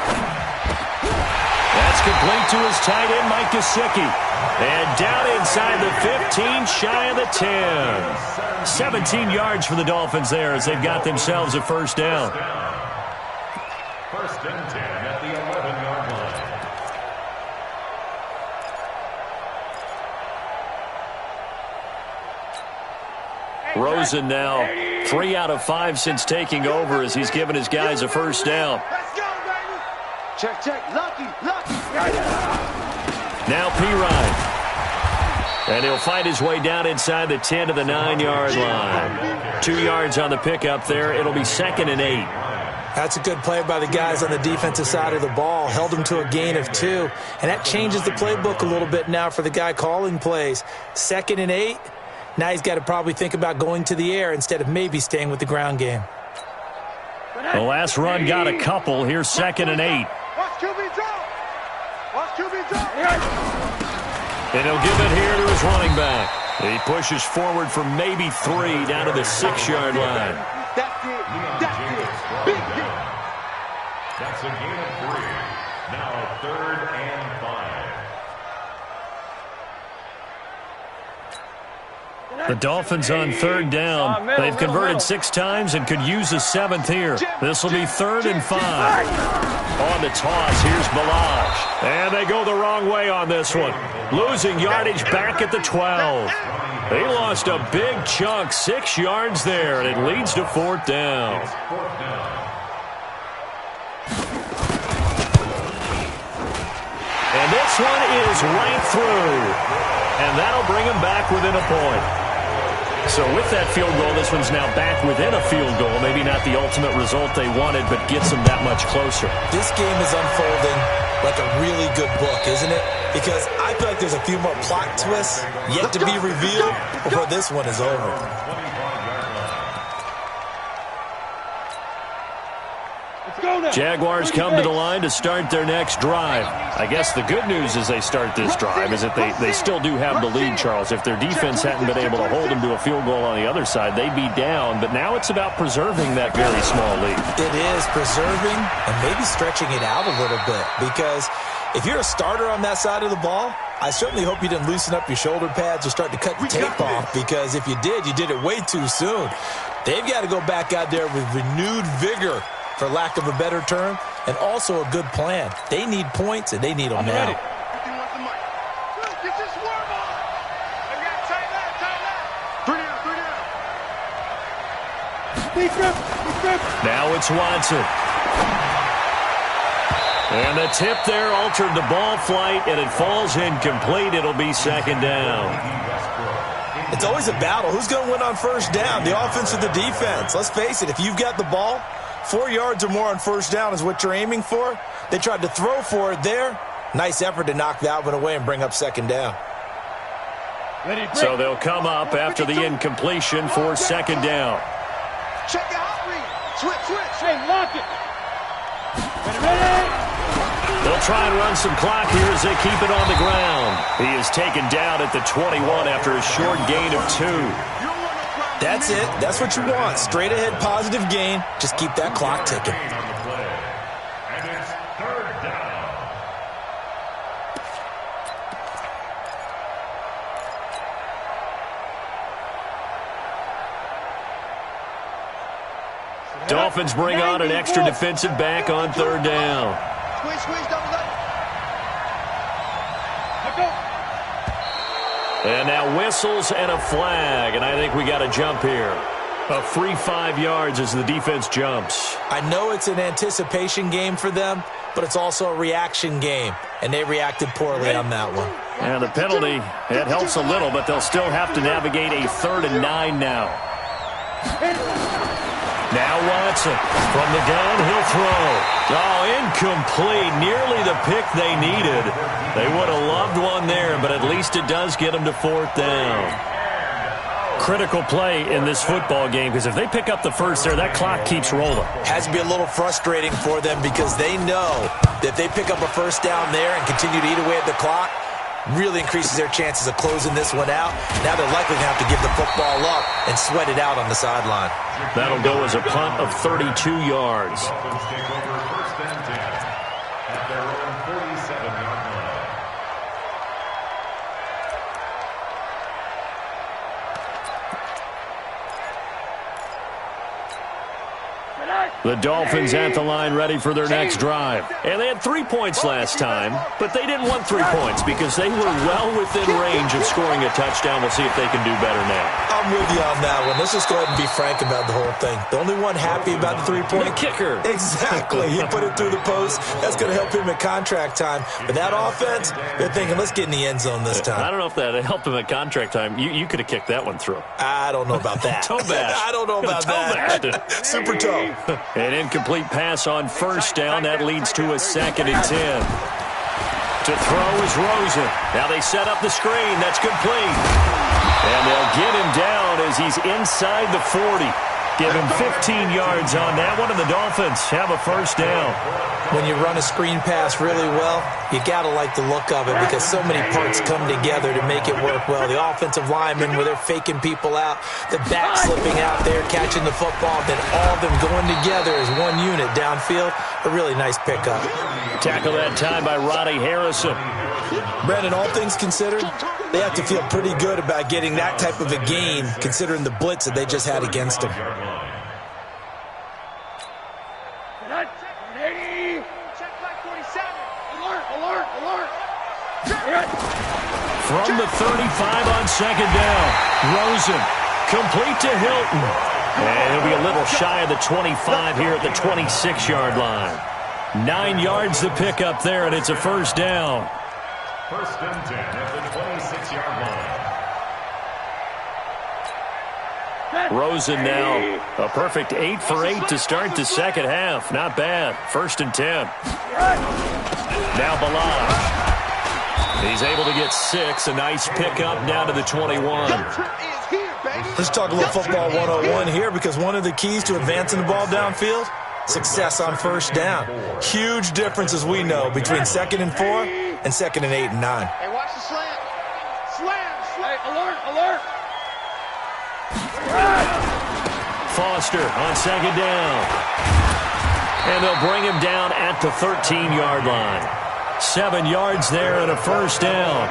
That's complete to his tight end, Mike Gesicki. And down inside the 15, shy of the 10. 17 yards for the Dolphins there as they've got themselves a first down. 1st and 10 at the 11-yard line. Rosen now 3 out of 5 since taking over as he's given his guys a first down. Let's go, baby. Check. Lucky. Now Pirine. And he'll find his way down inside the 10 to the 9-yard line. 2 yards on the pickup there. It'll be 2nd and 8. That's a good play by the guys on the defensive side of the ball. Held them to a gain of 2. And that changes the playbook a little bit now for the guy calling plays. 2nd and 8. Now he's got to probably think about going to the air instead of maybe staying with the ground game. The last run got a couple. Here's 2nd and 8. Watch QB drop. And he'll give it here to his running back. He pushes forward for maybe 3 down to the 6-yard line. That's it. Big hit. That's a gain of 3. Now 3rd and 5. The Dolphins on third down. They've converted 6 times and could use a 7th here. This will be 3rd and 5. On the toss, here's Balaj. And they go the wrong way on this one. Losing yardage back at the 12. They lost a big chunk, 6 yards there, and it leads to 4th down. And this one is right through. And that'll bring them back within a point. So with that field goal, this one's now back within a field goal. Maybe not the ultimate result they wanted, but gets them that much closer. This game is unfolding like a really good book, isn't it? Because I feel like there's a few more plot twists yet to be revealed before this one is over. Jaguars come to the line to start their next drive. I guess the good news as they start this drive is that they still do have the lead, Charles. If their defense hadn't been able to hold them to a field goal on the other side, they'd be down. But now it's about preserving that very small lead. It is preserving and maybe stretching it out a little bit. Because if you're a starter on that side of the ball, I certainly hope you didn't loosen up your shoulder pads or start to cut the tape off. Because if you did, you did it way too soon. They've got to go back out there with renewed vigor, for lack of a better term, and also a good plan. They need points, and they need them now. Now it's Watson. And the tip there altered the ball flight, and it falls incomplete. It'll be 2nd down. It's always a battle. Who's going to win on first down, the offense or the defense? Let's face it, if you've got the ball, 4 yards or more on first down is what you're aiming for. They tried to throw for it there. Nice effort to knock that one away and bring up 2nd down. So they'll come up after the incompletion for 2nd down. Check your hot read. Switch. Hey, lock it. Ready. They'll try and run some clock here as they keep it on the ground. He is taken down at the 21 after a short gain of 2. That's it. That's what you want. Straight ahead positive gain. Just keep that clock ticking. And it's 3rd down. Dolphins bring on an extra defensive back on 3rd down. Squeeze, double up. And now whistles and a flag, and I think we got a jump here. A free 5 yards as the defense jumps. I know it's an anticipation game for them, but it's also a reaction game, and they reacted poorly on that one. And the penalty, it helps a little, but they'll still have to navigate a 3rd and 9 now. Now Watson from the gun, he'll throw. Oh, incomplete. Nearly the pick they needed. They would have loved one there, but at least it does get them to 4th down. critical play in this football game because if they pick up the first there, that clock keeps rolling. Has to be a little frustrating for them because they know that if they pick up a first down there and continue to eat away at the clock, really increases their chances of closing this one out. Now they're likely going to have to give the football up and sweat it out on the sideline. That'll go as a punt of 32 yards. Dolphins take over first and 10 at their own 47-yard line. The Dolphins at the line ready for their next drive. And they had 3 points last time, but they didn't want 3 points because they were well within range of scoring a touchdown. We'll see if they can do better now. I'm with you on that one. Let's just go ahead and be frank about the whole thing. The only one happy about the 3-point kicker. Exactly. He put it through the post. That's going to help him at contract time. But that offense, they're thinking, let's get in the end zone this time. I don't know if that helped him at contract time. You could have kicked that one through. I don't know about that. Toe bash. I don't know about that. Super toe. An incomplete pass on first down. That leads to a 2nd and 10. To throw is Rosen. Now they set up the screen. That's complete. And they'll get him down as he's inside the 40. Give him 15 yards on that one, and the Dolphins have a first down. When you run a screen pass really well, you got to like the look of it because so many parts come together to make it work well. The offensive linemen, where they're faking people out, the back slipping out there, catching the football, then all of them going together as one unit downfield. A really nice pickup. Tackle that time by Roddy Harrison. Brandon, all things considered, they have to feel pretty good about getting that type of a gain considering the blitz that they just had against them. From the 35 on 2nd down, Rosen complete to Hilton. And he'll be a little shy of the 25 here at the 26-yard line. 9 yards to pick up there, and it's a first down. First and 10 at the 26-yard line. Rosen now a perfect 8 for 8 to start the second half. Not bad. First and 10. Now Balaj. He's able to get 6. A nice pickup down to the 21. Let's talk a little football 101 here because one of the keys to advancing the ball downfield, success on first down. Huge difference, as we know, between 2nd and 4 and 2nd and 8 and 9. Hey, watch the slant. Slam. Hey, alert. Foster on 2nd down. And they'll bring him down at the 13-yard line. 7 yards there and a first down.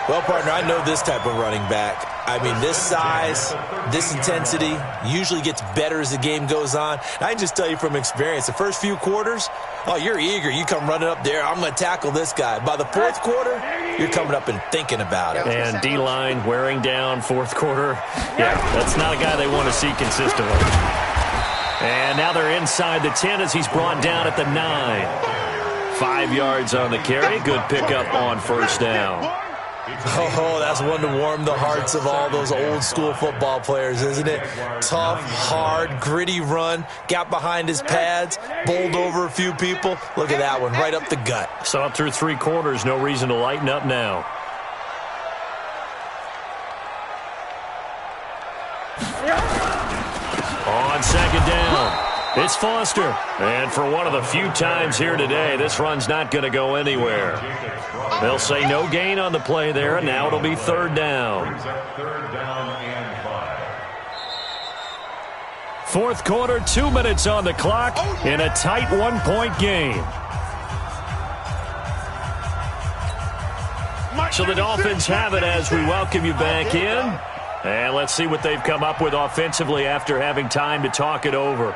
Well, partner, I know this type of running back. I mean, this size, this intensity usually gets better as the game goes on. And I can just tell you from experience, the first few quarters, oh, you're eager. You come running up there, I'm going to tackle this guy. By the 4th quarter, you're coming up and thinking about it. And D-line wearing down 4th quarter. Yeah, that's not a guy they want to see consistently. And now they're inside the 10 as he's brought down at the 9. 5 yards on the carry. Good pickup on first down. Oh, that's one to warm the hearts of all those old school football players, isn't it? Tough, hard, gritty run. Got behind his pads, bowled over a few people. Look at that one, right up the gut. So up through 3 quarters, no reason to lighten up now. On 2nd down, it's Foster. And for one of the few times here today, this run's not going to go anywhere. They'll say no gain on the play there, and now it'll be 3rd down. 4th quarter, 2 minutes on the clock in a tight 1-point game. So the Dolphins have it as we welcome you back in. And let's see what they've come up with offensively after having time to talk it over.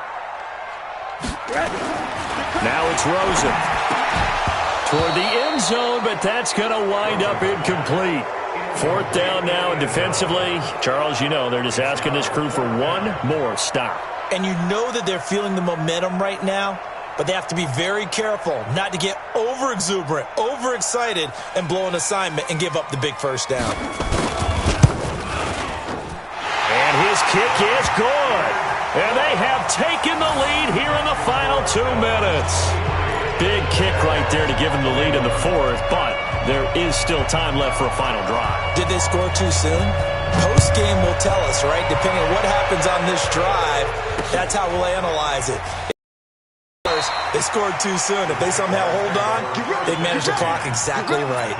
Now it's Rosen. Toward the end zone, but that's going to wind up incomplete. 4th down now, and defensively, Charles, you know, they're just asking this crew for one more stop. And you know that they're feeling the momentum right now, but they have to be very careful not to get over-exuberant, over-excited, and blow an assignment and give up the big first down. And his kick is good. And they have taken the lead here in the final 2 minutes. Big kick right there to give them the lead in the 4th, but there is still time left for a final drive. Did they score too soon? Post-game will tell us, right? Depending on what happens on this drive, that's how we'll analyze it. They scored too soon. If they somehow hold on, they manage the clock exactly right.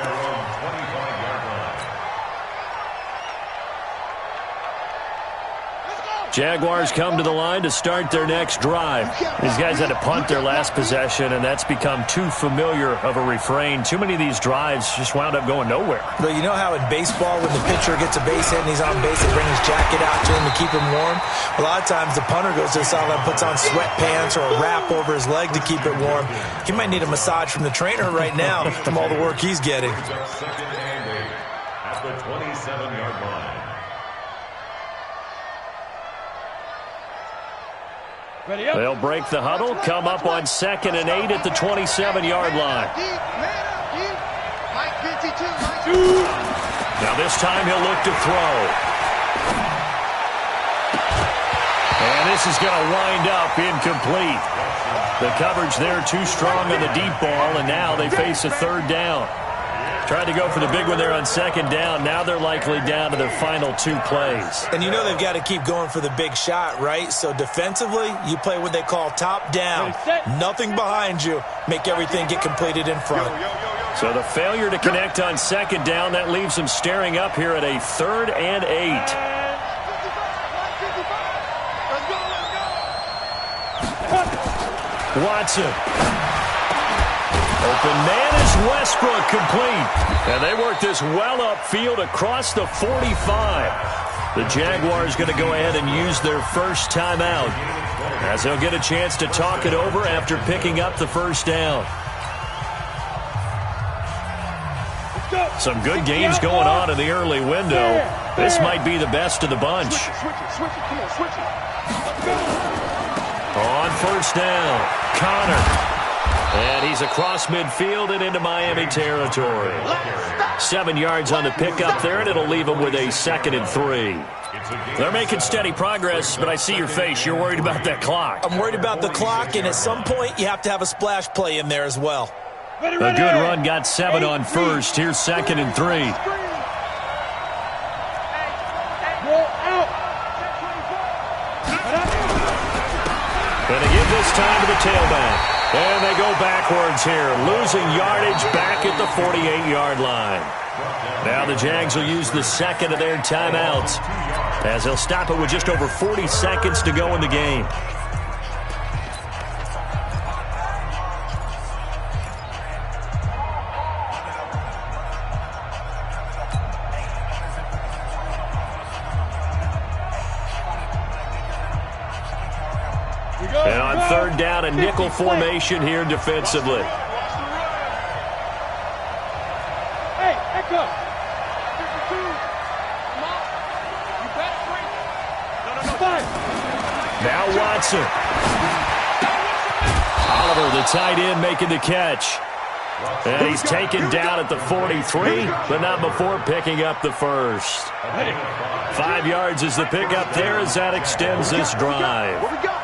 Jaguars come to the line to start their next drive. These guys had to punt their last possession, and that's become too familiar of a refrain. Too many of these drives just wound up going nowhere. But you know how in baseball, when the pitcher gets a base hit and he's on base, they bring his jacket out to him to keep him warm? A lot of times the punter goes to the sideline, puts on sweatpants or a wrap over his leg to keep it warm. He might need a massage from the trainer right now from all the work he's getting. Second and 8 at the 27-yard line. They'll break the huddle, come up on 2nd and 8 at the 27-yard line. Now this time he'll look to throw. And this is going to wind up incomplete. The coverage there too strong on the deep ball, and now they face a 3rd down. Tried to go for the big one there on 2nd down. Now they're likely down to their final 2 plays. And you know they've got to keep going for the big shot, right? So defensively, you play what they call top down. Nothing behind you. Make everything get completed in front. So the failure to connect on 2nd down, that leaves them staring up here at a 3rd and 8. Watson. Open man is Westbrook, complete. And they work this well upfield across the 45. The Jaguars going to go ahead and use their first timeout, as they'll get a chance to talk it over after picking up the 1st down. Some good games going on in the early window. This might be the best of the bunch. On 1st down, Connor. And he's across midfield and into Miami territory. 7 yards on the pickup there, and it'll leave them with a 2nd and 3. They're making steady progress, but I see your face. You're worried about that clock. I'm worried about the clock, and at some point you have to have a splash play in there as well. A good run got 7 on 1st. Here's 2nd and 3. Going to give this time to the tailback. And they go backwards here, losing yardage back at the 48-yard line. Now the Jags will use the 2nd of their timeouts, as they'll stop it with just over 40 seconds to go in the game. And on 3rd down, a nickel formation here defensively. Hey, echo. 52. Come on. You better bring. Now Watson. Oliver, the tight end, making the catch. And he's taken down at the 43, but not before picking up the 1st. 5 yards is the pickup there as that extends this drive. What we got?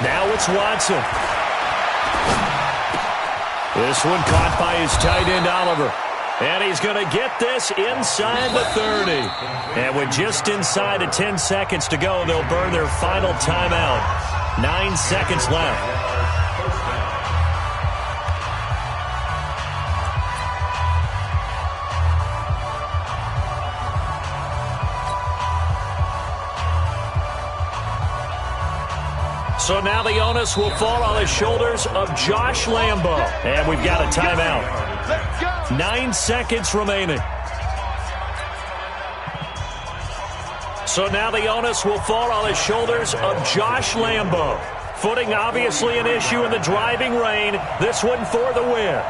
Now it's Watson. This one caught by his tight end, Oliver. And he's going to get this inside the 30. And with just inside of 10 seconds to go, they'll burn their final timeout. 9 seconds left. So now the onus will fall on the shoulders of Josh Lambo. And we've got a timeout. 9 seconds remaining. So now the onus will fall on the shoulders of Josh Lambo. Footing obviously an issue in the driving rain. This one for the win.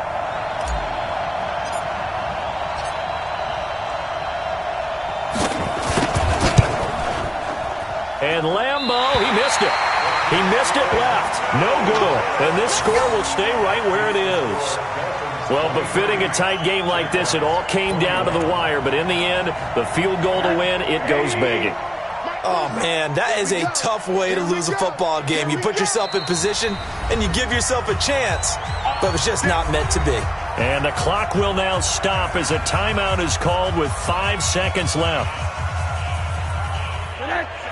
And Lambo, he missed it. He missed it left. No good. And this score will stay right where it is. Well, befitting a tight game like this, it all came down to the wire. But in the end, the field goal to win, it goes begging. Oh, man, that is a tough way to lose a football game. You put yourself in position, and you give yourself a chance. But it's just not meant to be. And the clock will now stop as a timeout is called with 5 seconds left.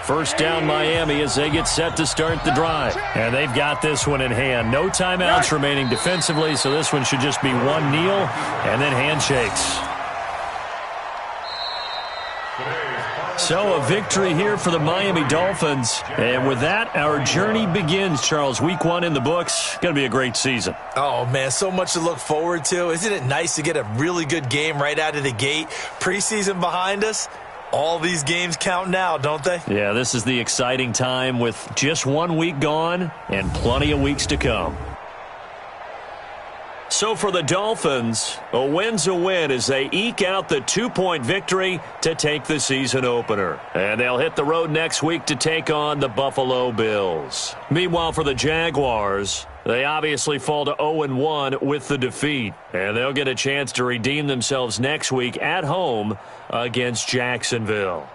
First down Miami as they get set to start the drive. And they've got this one in hand. No timeouts remaining defensively, so this one should just be one kneel and then handshakes. So a victory here for the Miami Dolphins. And with that, our journey begins, Charles. Week 1 in the books. Going to be a great season. Oh, man, so much to look forward to. Isn't it nice to get a really good game right out of the gate? Preseason behind us. All these games count now, don't they? Yeah, this is the exciting time with just 1 week gone and plenty of weeks to come. So for the Dolphins, a win's a win as they eke out the 2-point victory to take the season opener. And they'll hit the road next week to take on the Buffalo Bills. Meanwhile, for the Jaguars, they obviously fall to 0-1 with the defeat. And they'll get a chance to redeem themselves next week at home against Jacksonville.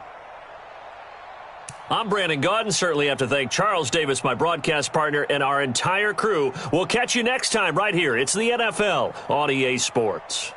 I'm Brandon Gaudin. Certainly have to thank Charles Davis, my broadcast partner, and our entire crew. We'll catch you next time right here. It's the NFL on EA Sports.